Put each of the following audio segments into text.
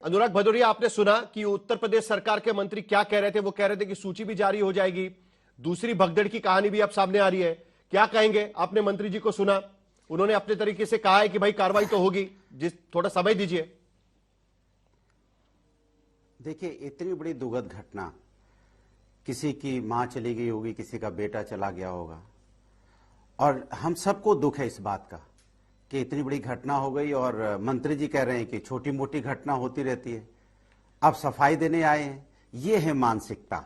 अनुराग भदौरिया, आपने सुना कि उत्तर प्रदेश सरकार के मंत्री क्या कह रहे थे? वो कह रहे थे कि सूची भी जारी हो जाएगी। दूसरी भगदड़ की कहानी भी अब सामने आ रही है। क्या कहेंगे? आपने मंत्री जी को सुना, उन्होंने अपने तरीके से कहा है कि भाई कार्रवाई तो होगी, थोड़ा समय दीजिए। देखिए, इतनी बड़ी दुखद घटना, किसी की मां चली गई होगी, किसी का बेटा चला गया होगा, और हम सबको दुख है इस बात का कि इतनी बड़ी घटना हो गई। और मंत्री जी कह रहे हैं कि छोटी मोटी घटना होती रहती है, अब सफाई देने आए हैं। ये है मानसिकता,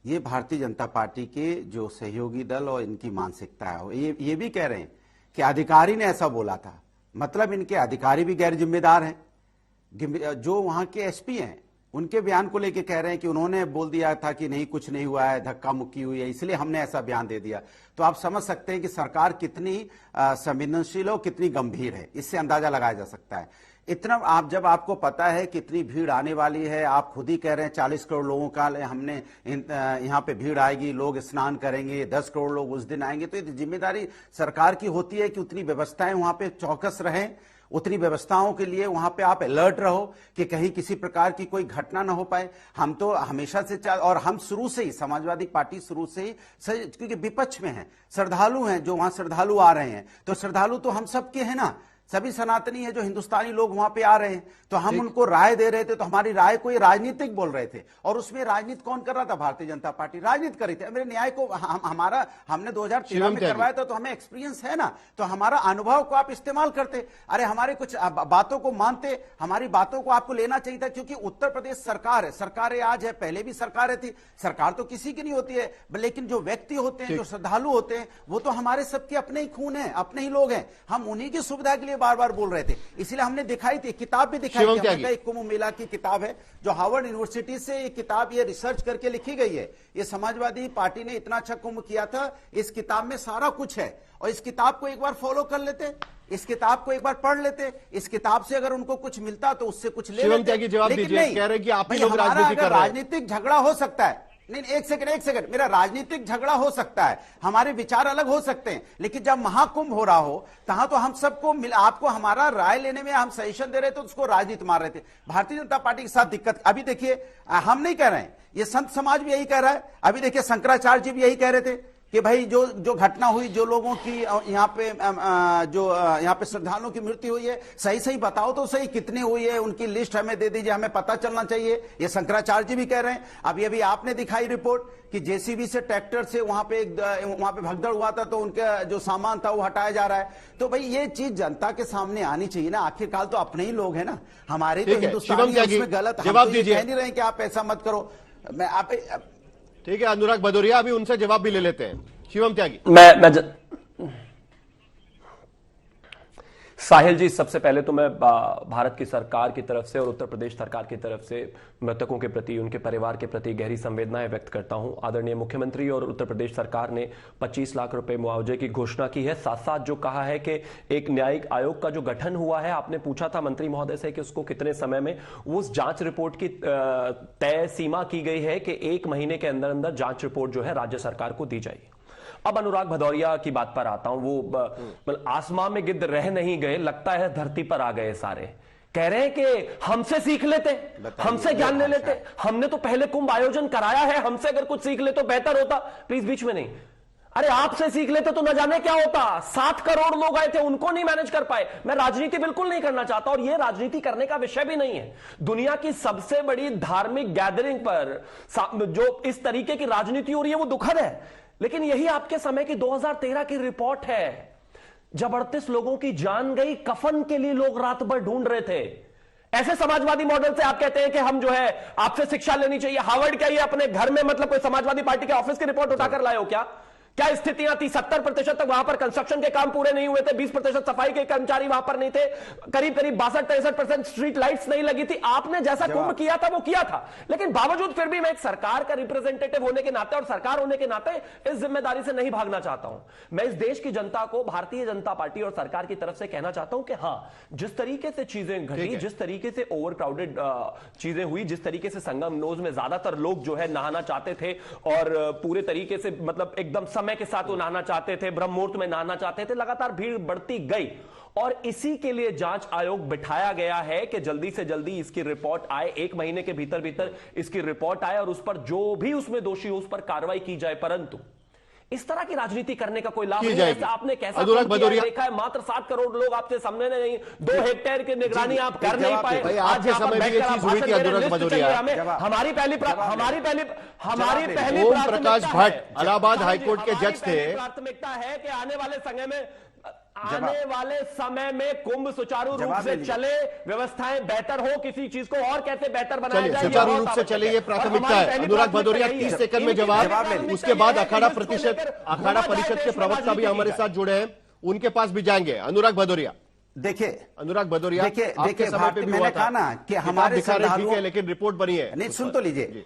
ये भारतीय जनता पार्टी के जो सहयोगी दल और इनकी मानसिकता है। ये भी कह रहे हैं कि अधिकारी ने ऐसा बोला था, मतलब इनके अधिकारी भी गैर जिम्मेदार हैं। जो वहां के एसपी हैं, उनके बयान को लेकर कह रहे हैं कि उन्होंने बोल दिया था कि नहीं, कुछ नहीं हुआ है, धक्का मुक्की हुई है, इसलिए हमने ऐसा बयान दे दिया। तो आप समझ सकते हैं कि सरकार कितनी संवेदनशील और कितनी गंभीर है, इससे अंदाजा लगाया जा सकता है। इतना जब आपको पता है कितनी भीड़ आने वाली है, आप खुद ही कह रहे हैं 40 करोड़ लोगों का हमने यहाँ पे भीड़ आएगी, लोग स्नान करेंगे, 10 करोड़ लोग उस दिन आएंगे, तो ये जिम्मेदारी सरकार की होती है कि उतनी व्यवस्थाएं वहां पे चौकस रहें, उतनी व्यवस्थाओं के लिए वहां पे आप अलर्ट रहो कि कहीं किसी प्रकार की कोई घटना ना हो पाए। हम तो हमेशा से और हम शुरू से ही, समाजवादी पार्टी शुरू से ही, क्योंकि विपक्ष में है, श्रद्धालु हैं, जो वहां श्रद्धालु आ रहे हैं, तो श्रद्धालु तो हम सबके हैं ना, सभी सनातनी है जो हिंदुस्तानी लोग वहां पे आ रहे हैं, तो हम उनको राय दे रहे थे, तो हमारी राय को ये राजनीतिक बोल रहे थे। और उसमें राजनीति कौन कर रहा था? भारतीय जनता पार्टी राजनीति कर रही थी। मेरे न्याय को हमने 2013 में करवाया था, तो हमें एक्सपीरियंस है ना, तो हमारा अनुभव को आप इस्तेमाल करते, अरे हमारे कुछ बातों को मानते, हमारी बातों को आपको लेना चाहिए था। क्योंकि उत्तर प्रदेश सरकार है, सरकार आज है, पहले भी सरकारें थी, सरकार तो किसी की नहीं होती है, लेकिन जो व्यक्ति होते हैं, जो श्रद्धालु होते हैं, वो तो हमारे सबके अपने ही खून है, अपने ही लोग हैं। हम उन्हीं की सुविधा के लिए बार बार बोल रहे थे, इसलिए हमने दिखाई थी, किताब भी दिखाई थी। एक कुंभ मेला की किताब है, जो हार्वर्ड यूनिवर्सिटी से ये किताब, ये रिसर्च करके लिखी गई है। ये समाजवादी पार्टी ने इतना अच्छा कुंभ किया था, इस किताब में सारा कुछ है। और इस किताब को एक बार फॉलो कर लेते, इस किताब को एक बार पढ़ लेते, इस किताब से अगर उनको कुछ मिलता तो उससे कुछ ले लेते। लेकिन नहीं, कह रहे कि आप ही लोग राजनीति कर रहे हैं। राजनीतिक झगड़ा हो सकता है, नहीं, एक सेकंड, मेरा राजनीतिक झगड़ा हो सकता है, हमारे विचार अलग हो सकते हैं, लेकिन जब महाकुंभ हो रहा हो, तहां तो हम सबको आपको हमारा राय लेने में हम सजेशन दे रहे थे, तो उसको राजनीति मार रहे थे। भारतीय जनता पार्टी के साथ दिक्कत, अभी देखिए, हम नहीं कह रहे हैं, ये संत समाज भी यही कह रहा है। अभी देखिए, शंकराचार्य जी भी यही कह रहे थे कि भाई जो घटना हुई, जो लोगों की यहाँ पे श्रद्धालुओं की मृत्यु हुई है, सही बताओ तो सही, कितनी हुई है, उनकी लिस्ट हमें दे दीजिए, हमें पता चलना चाहिए। ये शंकराचार्य जी भी कह रहे हैं। अभी आपने दिखाई रिपोर्ट कि जेसीबी से, ट्रैक्टर से वहां पे भगदड़ हुआ था, तो उनका जो सामान था वो हटाया जा रहा है। तो भाई ये चीज जनता के सामने आनी चाहिए ना, आखिरकार तो अपने ही लोग हैं ना, हमारे तो हिंदुस्तानी, उसमें गलत जवाब दीजिए, कह नहीं रहे कि आप ऐसा मत करो। मैं आप ठीक है, अनुराग भदौरिया, अभी उनसे जवाब भी ले लेते हैं। शिवम त्यागी, साहिल जी, सबसे पहले तो मैं भारत की सरकार की तरफ से और उत्तर प्रदेश सरकार की तरफ से मृतकों के प्रति, उनके परिवार के प्रति गहरी संवेदनाएं व्यक्त करता हूं। आदरणीय मुख्यमंत्री और उत्तर प्रदेश सरकार ने 25 लाख रुपए मुआवजे की घोषणा की है। साथ साथ जो कहा है कि एक न्यायिक आयोग का जो गठन हुआ है, आपने पूछा था मंत्री महोदय से कि उसको कितने समय में, उस जांच रिपोर्ट की तय सीमा की गई है कि 1 महीने के अंदर अंदर जांच रिपोर्ट जो है राज्य सरकार को दी जाएगी। अब अनुराग भदौरिया की बात पर आता हूं। वो आसमां में गिद्ध रह नहीं गए, लगता है धरती पर आ गए सारे। कह रहे हैं कि हमसे सीख लेते, हमसे ज्ञान ले लेते, हमने तो पहले कुंभ आयोजन कराया है, हमसे अगर कुछ सीख ले तो बेहतर होता। प्लीज बीच में नहीं, अरे आपसे सीख लेते तो न जाने क्या होता। 7 करोड़ लोग आए थे, उनको नहीं मैनेज कर पाए। मैं राजनीति बिल्कुल नहीं करना चाहता, और यह राजनीति करने का विषय भी नहीं है। दुनिया की सबसे बड़ी धार्मिक गैदरिंग पर जो इस तरीके की राजनीति हो रही है, वो दुखद है। लेकिन यही आपके समय की 2013 की रिपोर्ट है, जब 38 लोगों की जान गई, कफन के लिए लोग रात भर ढूंढ रहे थे। ऐसे समाजवादी मॉडल से आप कहते हैं कि हम जो है आपसे शिक्षा लेनी चाहिए। हार्वर्ड क्या ये अपने घर में, मतलब कोई समाजवादी पार्टी के ऑफिस की रिपोर्ट उठाकर लाए हो क्या स्थितियां थी? 70% तक वहां पर कंस्ट्रक्शन के काम पूरे नहीं हुए थे, 20% सफाई के कर्मचारी वहां पर नहीं थे, करीब 62-63% स्ट्रीट लाइट्स नहीं लगी थी। आपने जैसा कुंभ किया था वो किया था, लेकिन बावजूद फिर भी मैं एक सरकार का रिप्रेजेंटेटिव होने के नाते और सरकार होने के नाते इस जिम्मेदारी से नहीं भागना चाहता हूं। मैं इस देश की जनता को, भारतीय जनता पार्टी और सरकार की तरफ से कहना चाहता हूं कि हां, जिस तरीके से चीजें घटी, जिस तरीके से ओवर क्राउडेड चीजें हुई, जिस तरीके से संगम नोज में ज्यादातर लोग जो है नहाना चाहते थे, और पूरे तरीके से मतलब एकदम समय के साथ वो नहाना चाहते थे, ब्रह्म मुहूर्त में नहाना चाहते थे, लगातार भीड़ बढ़ती गई। और इसी के लिए जांच आयोग बिठाया गया है कि जल्दी से जल्दी इसकी रिपोर्ट आए, 1 महीने के भीतर भीतर इसकी रिपोर्ट आए और उस पर जो भी उसमें दोषी हो उस पर कार्रवाई की जाए। परंतु इस तरह की राजनीति करने का कोई लाभ नहीं है। आपने कैसा देखा है, मात्र 7 करोड़ लोग आपके सामने नहीं, 2 हेक्टेयर की निगरानी आप कर नहीं पाए। आज यहाँ पर बैठकर हमारी पहली ओम प्रकाश भट्ट इलाहाबाद हाईकोर्ट के जज थे। प्राथमिकता है कि आने वाले समय में कुंभ सुचारू रूप से चले, व्यवस्थाएं बेहतर हो, किसी चीज को और कैसे बेहतर बनाया जाए, सुचारू रूप से चले, ये प्राथमिकता है। अनुराग भदौरिया 30 सेकंड में जवाब, उसके बाद अखाड़ा परिषद के प्रवक्ता भी हमारे साथ जुड़े हैं, उनके पास भी जाएंगे। अनुराग भदौरिया, अनुराग भदौरिया, देखिए मैंने कहा ना कि हमारे ठीक है, लेकिन रिपोर्ट बनी है। नहीं, सुन तो लीजिए।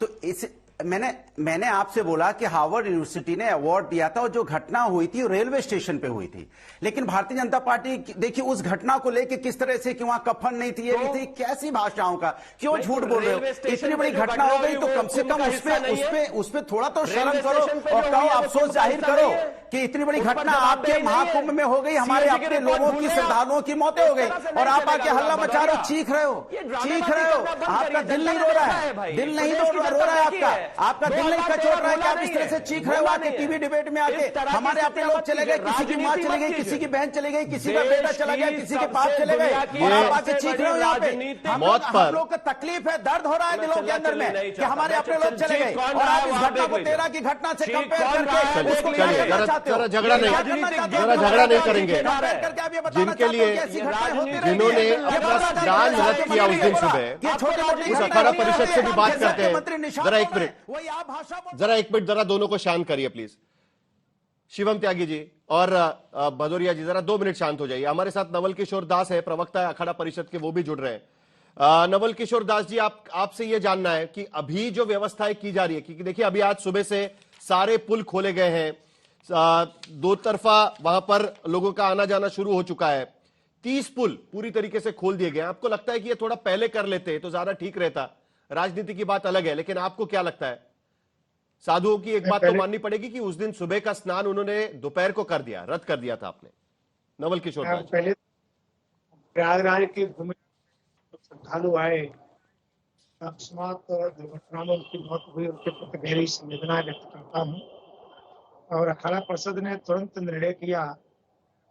तो इस मैंने आपसे बोला कि हार्वर्ड यूनिवर्सिटी ने अवार्ड दिया था और जो घटना हुई थी रेलवे स्टेशन पे हुई थी, लेकिन भारतीय जनता पार्टी देखिए उस घटना को लेकर किस तरह से कि वहां कफन नहीं थी, ये नहीं थी, कैसी भाषाओं का क्यों झूठ बोल रहे हो? इतनी बड़ी घटना हो गई तो कम से कम उस पे थोड़ा तो शर्म करो और कहो, अफसोस जाहिर करो कि इतनी बड़ी घटना आपके महाकुंभ में हो गई, हमारे अपने लोगों की, श्रद्धालुओं की मौतें हो गई और आप आके हल्ला मचा रहे हो, चीख रहे हो। आपका दिल नहीं रो रहा है, दिल नहीं रो रहा है आपका दिल नहीं कचोट रहा है कि आप इस तरह से चीख रहे हो आके टीवी डिबेट में आके। हमारे अपने लोग चले गए, किसी की मां चली गई, किसी की बहन चली गई, किसी का बेटा चला गया, किसी के बाप चले गए और आप आके चीख रहे हो यहाँ पे। हम लोग को तकलीफ है, दर्द हो रहा है दिलों के अंदर में कि हमारे अपने लोग चले गए और आप इस घटना को 13 की घटना से कंपेयर करके उसको क्या करना चाहते हो? झगड़ा नहीं करेंगे। जिनके लिए जिन्होंने अपना स्नान रद्द किया उस दिन सुबह, उस अखाड़ा परिषद से भी बात करते हैं। जरा एक मिनट जरा दोनों को शांत करिए प्लीज। शिवम त्यागी जी और भदौरिया जी, जरा 2 मिनट शांत हो जाइए। हमारे साथ नवल किशोर दास है, प्रवक्ता है अखाड़ा परिषद के, वो भी जुड़ रहे हैं। नवल किशोर दास जी, आपसे यह जानना है कि अभी जो व्यवस्थाएं की जा रही है, क्योंकि देखिए अभी आज सुबह से सारे पुल खोले गए हैं, 2 तरफा वहां पर लोगों का आना जाना शुरू हो चुका है, 30 पुल पूरी तरीके से खोल दिए गए। आपको लगता है कि ये थोड़ा पहले कर लेते तो ज्यादा ठीक रहता? राजनीति की बात अलग है, लेकिन आपको क्या लगता है? साधुओं की एक बात तो माननी पड़ेगी कि उस दिन सुबह का स्नान उन्होंने दोपहर को कर दिया, रद्द कर दिया था आपने। नवल किशोर दास, पहले प्रयागराज के घूमे श्रद्धालु आए, अकस्मात दुर्घटना में उनकी मौत हुई, उनके प्रति गहरी संवेदना व्यक्त करता हूँ। और अखाड़ा परिषद ने तुरंत निर्णय किया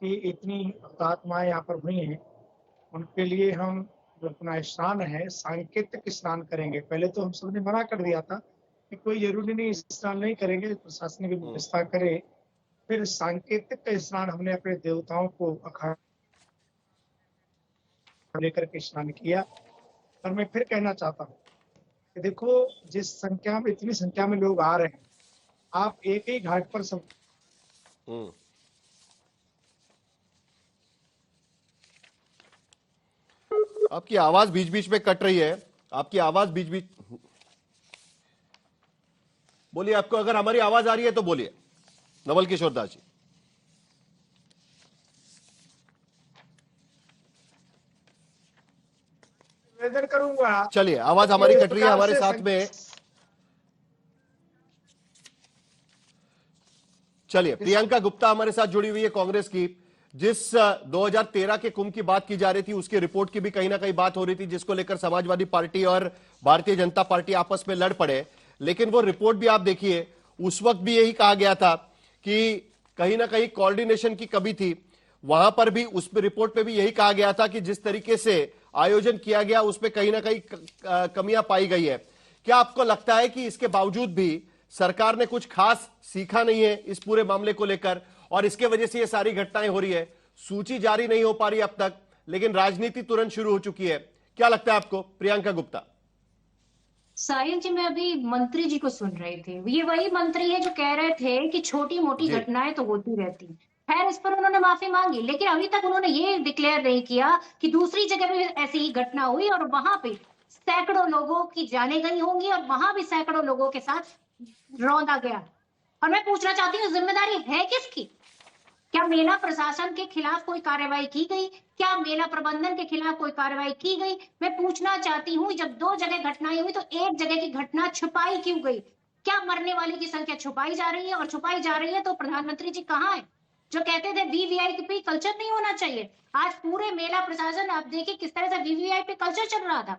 कि इतनी आत्माएं यहाँ पर हुई हैं, उनके लिए हम जो अपना स्नान है सांकेतिक स्नान करेंगे। पहले तो हम सबने मना कर दिया था कि कोई जरूरी नहीं स्नान नहीं करेंगे, प्रशासनिक व्यवस्था करे। फिर सांकेतिक स्नान हमने अपने देवताओं को अखाड़ा लेकर के स्नान किया। और मैं फिर कहना चाहता हूँ कि देखो, जिस संख्या में, इतनी संख्या में लोग आ रहे हैं, आप एक ही घाट पर सब आपकी आवाज बीच बीच में कट रही है, आपकी आवाज बीच बीच, बोलिए। आपको अगर हमारी आवाज आ रही है तो बोलिए, नवल किशोर दास जी। निवेदन करूंगा। चलिए, आवाज हमारी कट रही है, हमारे साथ में चलिए प्रियंका गुप्ता हमारे साथ जुड़ी हुई है कांग्रेस की। जिस 2013 के कुंभ की बात की जा रही थी, उसकी रिपोर्ट की भी कहीं ना कहीं बात हो रही थी, जिसको लेकर समाजवादी पार्टी और भारतीय जनता पार्टी आपस में लड़ पड़े। लेकिन वो रिपोर्ट भी आप देखिए, उस वक्त भी यही कहा गया था कि कहीं ना कहीं कोऑर्डिनेशन की कमी थी। वहां पर भी उस रिपोर्ट पे भी यही कहा गया था कि जिस तरीके से आयोजन किया गया उसमें कहीं ना कहीं कमियां पाई गई है। क्या आपको लगता है कि इसके बावजूद भी सरकार ने कुछ खास सीखा नहीं है इस पूरे मामले को लेकर, और इसके वजह से ये सारी घटनाएं हो रही है? सूची जारी नहीं हो पा रही अब तक, लेकिन राजनीति तुरंत शुरू हो चुकी है। क्या लगता है आपको, प्रियंका गुप्ता? साहिल जी, मैं अभी मंत्री जी को सुन रही थी, ये वही मंत्री है जो कह रहे थे कि छोटी मोटी घटनाएं तो होती रहती। खैर, इस पर उन्होंने माफी मांगी, लेकिन अभी तक उन्होंने ये डिक्लेयर नहीं किया कि दूसरी जगह भी ऐसी ही घटना हुई और वहां पे सैकड़ों लोगों की जानें गई होंगी और वहां भी सैकड़ों लोगों के साथ रौंदा गया। और मैं पूछना चाहती हूँ, जिम्मेदारी है किसकी? क्या मेला प्रशासन के खिलाफ कोई कार्रवाई की गई? क्या मेला प्रबंधन के खिलाफ कोई कार्रवाई की गई? मैं पूछना चाहती हूँ, जब 2 जगह घटनाएं हुई तो एक जगह की घटना छुपाई क्यों गई? क्या मरने वाले की संख्या छुपाई जा रही है? और छुपाई जा रही है तो प्रधानमंत्री जी कहाँ है? जो कहते थे वीवीआईपी कल्चर नहीं होना चाहिए। आज पूरे मेला प्रशासन, आप देखिए किस तरह से वीवीआईपी कल्चर चल रहा था।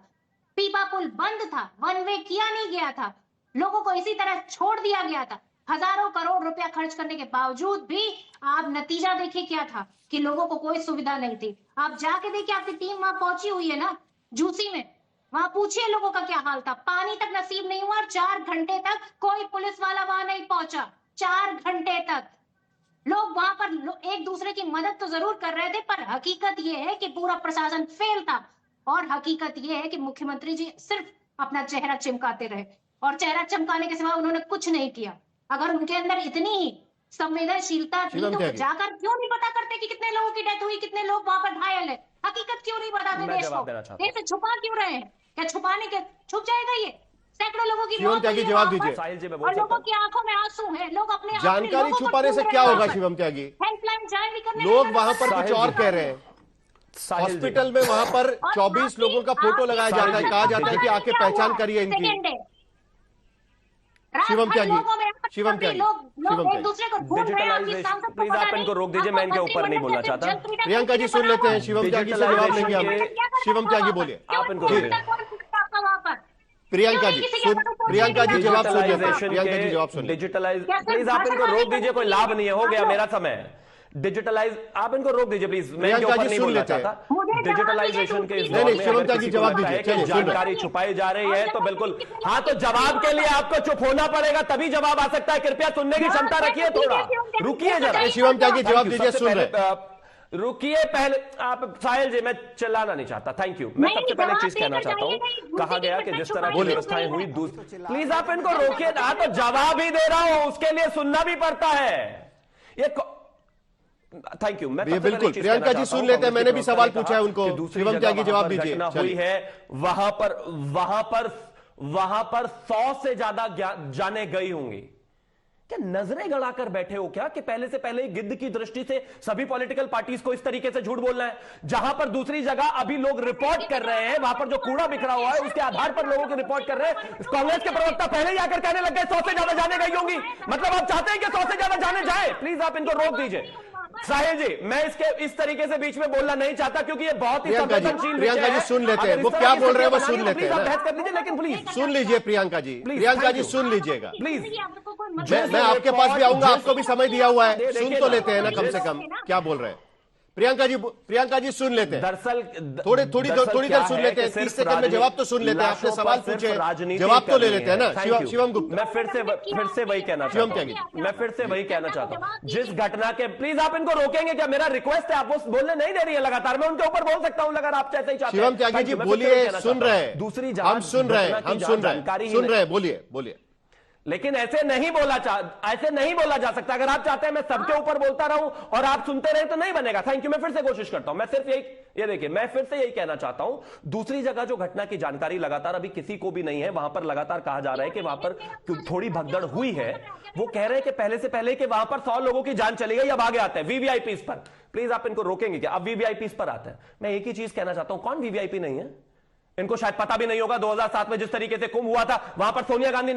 पीपा पुल बंद था, वन वे किया नहीं गया था, लोगों को इसी तरह छोड़ दिया गया था। हजारों करोड़ रुपया खर्च करने के बावजूद भी आप नतीजा देखिए क्या था कि लोगों को कोई सुविधा नहीं थी। आप जाके देखिए, आपकी टीम वहां पहुंची हुई है ना झूसी में, वहां पूछिए लोगों का क्या हाल था। पानी तक नसीब नहीं हुआ, 4 घंटे तक कोई पुलिस वाला वहां नहीं पहुंचा। 4 घंटे तक लोग वहां पर एक दूसरे की मदद तो जरूर कर रहे थे, पर हकीकत यह है कि पूरा प्रशासन फेल था। और हकीकत यह है कि मुख्यमंत्री जी सिर्फ अपना चेहरा चिमकाते रहे, और चेहरा चमकाने के सिवा उन्होंने कुछ नहीं किया। अगर उनके अंदर इतनी ही संवेदनशीलता थी तो वो जाकर क्यों नहीं पता करते कि कितने लोगों की डेथ हुई, कितने लोग वहां पर घायल है? हकीकत क्यों नहीं बताते देश को? देश से छुपा क्यों रहे हैं? क्या छुपाने के छुप जाएगा ये? सैकड़ों लोगों की शिवम त्यागी जवाब दीजिए। और लोगों की आंखों में आंसू है। लोग अपने जानकारी छुपाने से क्या होगा शिवम त्यागी? हेल्पलाइन जारी करने, लोग वहां पर कुछ और कह रहे हैं। हॉस्पिटल में वहां पर 24 लोगों का फोटो लगाया जाता है, कहा जाता है कि आके पहचान करिए इनकी। शिवम त्यागी, शिवम त्यागी, शिवम त्यागी, प्लीज आप इनको रोक दीजिए, मैं इनके ऊपर नहीं बोलना चाहता। प्रियंका जी सुन लेते हैं, शिवम त्यागी से जवाब लेंगे हम। शिवम त्यागी बोलिए, आप इनको प्रियंका जी प्रियंका जी जवाब सुन लेते हैं। प्रियंका जी जवाब सुन लेते हैं। डिजिटलाइज, प्लीज आप इनको रोक दीजिए, कोई लाभ नहीं है, हो गया मेरा समय। डिजिटलाइज, आप इनको रोक दीजिए प्लीज, मैं इनके ऊपर नहीं बोलना चाहता। डिजिटलाइजेशन के इस दौर में शिवम त्यागी जवाब दीजिए, चलिए जानकारी छुपाई जा रही है तो बिल्कुल, हाँ, तो जवाब के लिए आपको चुप होना पड़ेगा, तभी जवाब आ सकता है। कृपया सुनने की क्षमता रखिए, थोड़ा रुकिए जरा। शिवम त्यागी जवाब दीजिए, सुन रहे। रुकिए पहले आप। साहिल जी, मैं चिल्लाना नहीं चाहता, थैंक यू। मैं सबसे पहले एक चीज कहना चाहता हूँ, कहा गया कि जिस तरह की व्यवस्थाएं हुई, प्लीज आप इनको रोकिए। हाँ, तो जवाब ही दे रहा हूं, उसके लिए सुनना भी पड़ता है ये। Thank you. मैं बिल्कुल, प्रियंका जी सुन लेते हैं, मैंने भी सवाल पूछा है उनको। शिवम त्यागी जवाब दीजिए। हुई है वहां पर 100 से ज्यादा जाने गई होंगी। क्या नजरें गड़ाकर बैठे हो क्या कि पहले से पहले ही गिद्ध की दृष्टि से सभी पॉलिटिकल पार्टीज को इस तरीके से झूठ बोलना है? जहां पर दूसरी जगह अभी लोग रिपोर्ट कर रहे हैं, वहां पर जो कूड़ा बिखरा हुआ है उसके आधार पर लोगों की रिपोर्ट कर रहे हैं। कांग्रेस के प्रवक्ता पहले ही आकर कहने लग गए 100 से ज्यादा जाने गई होंगी। मतलब आप चाहते हैं कि 100 से ज्यादा जाने जाए? प्लीज आप इनको रोक दीजिए। साहिल जी, मैं इस तरीके से बीच में बोलना नहीं चाहता क्योंकि ये बहुत ही संवेदनशील विषय है। प्रियंका जी सुन लेते हैं, वो क्या बोल रहे हैं वो सुन लेते हैं। बहस कर लीजिए, लेकिन प्लीज सुन लीजिए प्रियंका जी। प्रियंका जी सुन लीजिएगा प्लीज। मैं आपके पास भी आऊंगा, आपको भी समय दिया हुआ है, सुन तो लेते हैं ना कम से कम क्या बोल रहे हैं। प्रियंका जी सुन लेते हैं, दरअसल थोड़ी देर सुन लेते हैं। 30 सेकंड में जवाब तो सुन लेते हैं। आपने सवाल पूछे, जवाब तो ले लेते हैं ना। शिवम गुप्ता, मैं फिर से वही कहना चाहता हूं। मैं फिर से वही कहना चाहता हूं, जिस घटना के, प्लीज आप इनको रोकेंगे क्या? मेरा रिक्वेस्ट है, आप वो बोलने नहीं दे रही है लगातार, मैं उनके ऊपर बोल सकता हूं अगर आप चाहते ही चाहते हैं। शिवम त्यागी जी बोलिए, सुन रहे हैं, दूसरी हम सुन रहे हैं, बोलिए। लेकिन ऐसे नहीं बोला जा सकता। अगर आप चाहते हैं मैं सबके ऊपर बोलता रहूं और आप सुनते रहे तो नहीं बनेगा। Thank you. मैं फिर से कोशिश करता हूं। मैं सिर्फ ये देखिए, मैं फिर से यही कहना चाहता हूं, दूसरी जगह जो घटना की जानकारी लगातार अभी किसी को भी नहीं है, वहां पर लगातार कहा जा रहा है कि वहां पर थोड़ी भगदड़ हुई है। वो कह रहे हैं कि पहले से पहले कि वहां पर 100 लोगों की जान चली गई। अब आगे आते हैं वीवीआईपी पर। प्लीज आप इनको रोकेंगे क्या? अब वीवीआईपी पर आते हैं। मैं एक ही चीज कहना चाहता हूं, कौन वीवीआईपी नहीं है? इनको शायद पता भी नहीं होगा 2007 में जिस तरीके से कुंभ हुआ था, वहां पर सोनिया गांधी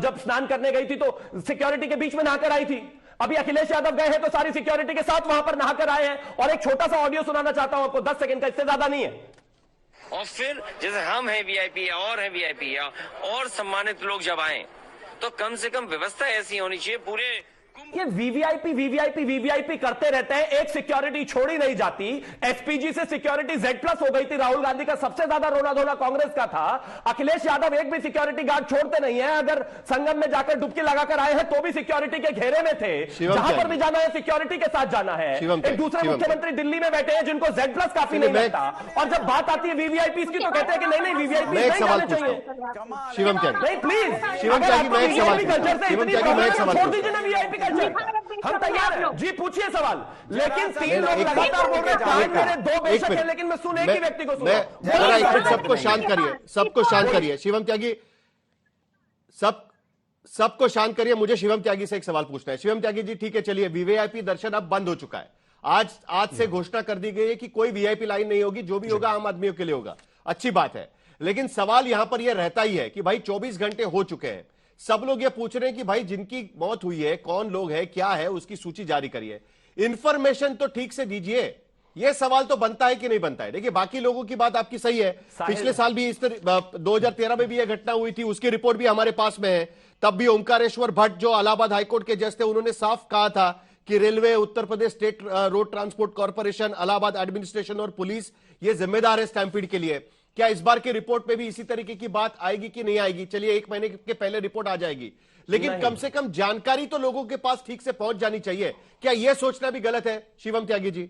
जब स्नान करने गई थी तो सिक्योरिटी के बीच में नहाकर आई थी। अभी अखिलेश यादव गए हैं तो सारी सिक्योरिटी के साथ वहां पर नहाकर आए हैं। और एक छोटा सा ऑडियो सुनाना चाहता हूं आपको, 10 सेकंड का, इससे ज्यादा नहीं है। और फिर जैसे हम हैं वीआईपी और हैं वीआईपी और सम्मानित लोग जब आए तो कम से कम व्यवस्था ऐसी होनी चाहिए पूरे। ये वीवीआईपी करते रहते हैं, एक सिक्योरिटी छोड़ी नहीं जाती। एसपीजी से सिक्योरिटी Z+ हो गई थी। राहुल गांधी का सबसे ज्यादा रोना धोना कांग्रेस का था। अखिलेश यादव एक भी सिक्योरिटी गार्ड छोड़ते नहीं है। अगर संगम में जाकर डुबकी लगाकर आए हैं तो भी सिक्योरिटी के घेरे में थे। जहां पर भी जाना है सिक्योरिटी के साथ जाना है। एक दूसरे मुख्यमंत्री दिल्ली में बैठे हैं जिनको Z+ काफी नहीं लगता, और जब बात आती है वीवीआईपी की तो कहते हैं कि नहीं वीवीआईपी नहीं जाना चाहिए। शिवम त्यागी, नहीं प्लीज, शिवम त्यागी मैं एक सवाल छोड़ दीजिए ना वीआईपी कल्चर। हम तैयार हैं जी, पूछिए सवाल। लेकिन 3 लोग लगातार बोल रहे हैं, मेरे 2 बेशक है, लेकिन मैं सुन एक ही व्यक्ति को सुन। सबको शांत करिए। शिवम त्यागी, सबको शांत करिए। मुझे शिवम त्यागी से एक सवाल पूछना है। शिवम त्यागी जी, ठीक है, चलिए, वीवीआईपी दर्शन अब बंद हो चुका है। आज से घोषणा कर दी गई है कि कोई वीआईपी लाइन नहीं होगी, जो भी होगा आम आदमियों के लिए होगा। अच्छी बात है, लेकिन सवाल यहां पर यह रहता ही है कि भाई 24 घंटे हो चुके हैं, सब लोग ये पूछ रहे हैं कि भाई जिनकी मौत हुई है कौन लोग है, क्या है, उसकी सूची जारी करिए। इंफॉर्मेशन तो ठीक से दीजिए। यह सवाल तो बनता है कि नहीं बनता है। देखिए, बाकी लोगों की बात आपकी सही है, पिछले साल भी इस तरह 2013 में भी यह घटना हुई थी, उसकी रिपोर्ट भी हमारे पास में है। तब भी ओंकारेश्वर भट्ट जो इलाहाबाद हाईकोर्ट के जज थे, उन्होंने साफ कहा था कि railway, Uttar Pradesh state road transport corporation, Allahabad administration और पुलिस ये जिम्मेदार है स्टैंपीड के लिए। क्या इस बार की रिपोर्ट में भी इसी तरीके की बात आएगी कि नहीं आएगी? चलिए, 1 महीने के पहले रिपोर्ट आ जाएगी, लेकिन कम से कम जानकारी तो लोगों के पास ठीक से पहुंच जानी चाहिए। क्या यह सोचना भी गलत है, शिवम त्यागी जी?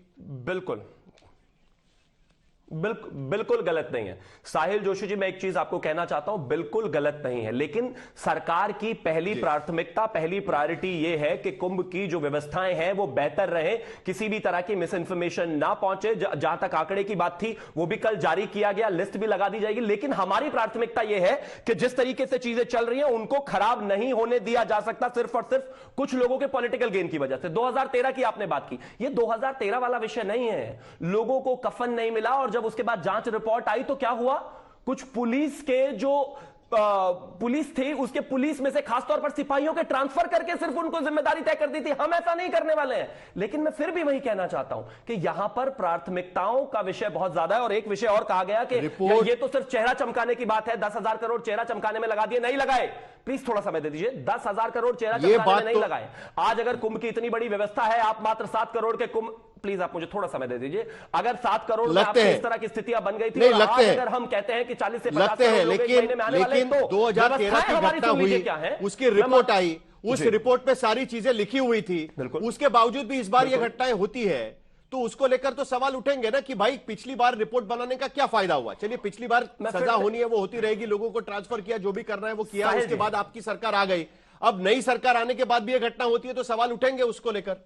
बिल्कुल गलत नहीं है साहिल जोशी जी। मैं एक चीज आपको कहना चाहता हूं, बिल्कुल गलत नहीं है, लेकिन सरकार की पहली प्राथमिकता, पहली प्रायोरिटी यह है कि कुंभ की जो व्यवस्थाएं हैं वो बेहतर रहे, किसी भी तरह की मिस इंफॉर्मेशन ना पहुंचे। जहां तक आंकड़े की बात थी वो भी कल जारी किया गया, लिस्ट भी लगा दी जाएगी, लेकिन हमारी प्राथमिकता यह है कि जिस तरीके से चीजें चल रही हैं उनको खराब नहीं होने दिया जा सकता, सिर्फ और सिर्फ कुछ लोगों के पॉलिटिकल गेन की वजह से। 2013 की आपने बात की, ये 2013 वाला विषय नहीं है। लोगों को कफन नहीं मिला और जब उसके बाद जांच रिपोर्ट आई तो क्या हुआ, कुछ पुलिस के जो पुलिस थी उसके पुलिस में से खासतौर पर सिपाहियों के ट्रांसफर करके सिर्फ उनको जिम्मेदारी तय कर दी थी। हम ऐसा नहीं करने वाले हैं, लेकिन मैं फिर भी वही कहना चाहता हूं कि यहां पर प्राथमिकताओं का विषय बहुत ज्यादा है। और एक विषय और कहा गया कि ये तो सिर्फ चेहरा चमकाने की बात है, 10,000 करोड़ चेहरा चमकाने में लगा दिए, नहीं लगाए। प्लीज थोड़ा समय दे दीजिए, 10,000 करोड़ चेहरा चमकाने में नहीं लगाए। आज अगर कुंभ की इतनी बड़ी व्यवस्था है, आप मात्र 7 करोड़ के कुंभ, प्लीज आप मुझे थोड़ा समय दे दीजिए। अगर 7 करोड़ में आपको इस तरह की स्थितियां बन गई थी, अगर हम कहते हैं कि 40 से 50 करोड़ लोग एक महीने में आने वाले, तो 2013 की घटना हुई, उसकी रिपोर्ट आई, उस रिपोर्ट में सारी चीजें लिखी हुई थी, उसके बावजूद भी इस बार ये घटनाएं होती है, तो उसको लेकर तो सवाल उठेंगे ना कि भाई पिछली बार रिपोर्ट बनाने का क्या फायदा हुआ? चलिए, पिछली बार सजा होनी है वो होती रहेगी, लोगों को ट्रांसफर किया, जो भी करना है वो किया, उसके बाद आपकी सरकार आ गई। अब नई सरकार आने के बाद भी ये घटना होती है तो सवाल उठेंगे उसको लेकर।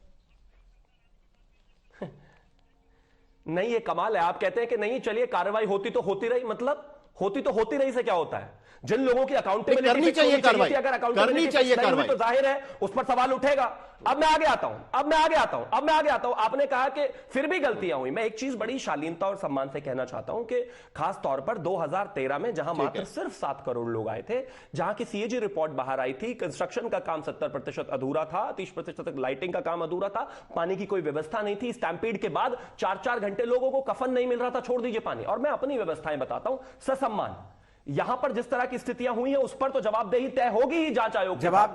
नहीं, ये कमाल है। आप कहते हैं कि नहीं चलिए कार्रवाई होती तो होती रही, मतलब होती तो होती रही से क्या होता है? जिन लोगों की अकाउंटेबिलिटी करनी चाहिए कार्रवाई, अगर करनी चाहिए कार्रवाई, तो जाहिर है उस पर सवाल उठेगा। अब मैं आगे आता हूं। आपने कहा कि फिर भी गलतियां हुई। मैं एक चीज बड़ी शालीनता और सम्मान से कहना चाहता हूं कि खास तौर पर 2013 में जहां मात्र सिर्फ 7 करोड़ लोग आए थे, जहां की सीएजी रिपोर्ट बाहर आई थी, कंस्ट्रक्शन का काम 70% अधूरा था, 30% लाइटिंग का काम अधूरा था, पानी की कोई व्यवस्था नहीं थी। स्टैंपीड के बाद 4-4 घंटे लोगों को कफन नहीं मिल रहा था, छोड़ दीजिए पानी। और मैं अपनी व्यवस्थाएं बताता हूं ससम्मान। यहां पर जिस तरह की स्थितियां हुई हैं उस पर तो जवाबदेही तय होगी ही जांच आयोग। जवाब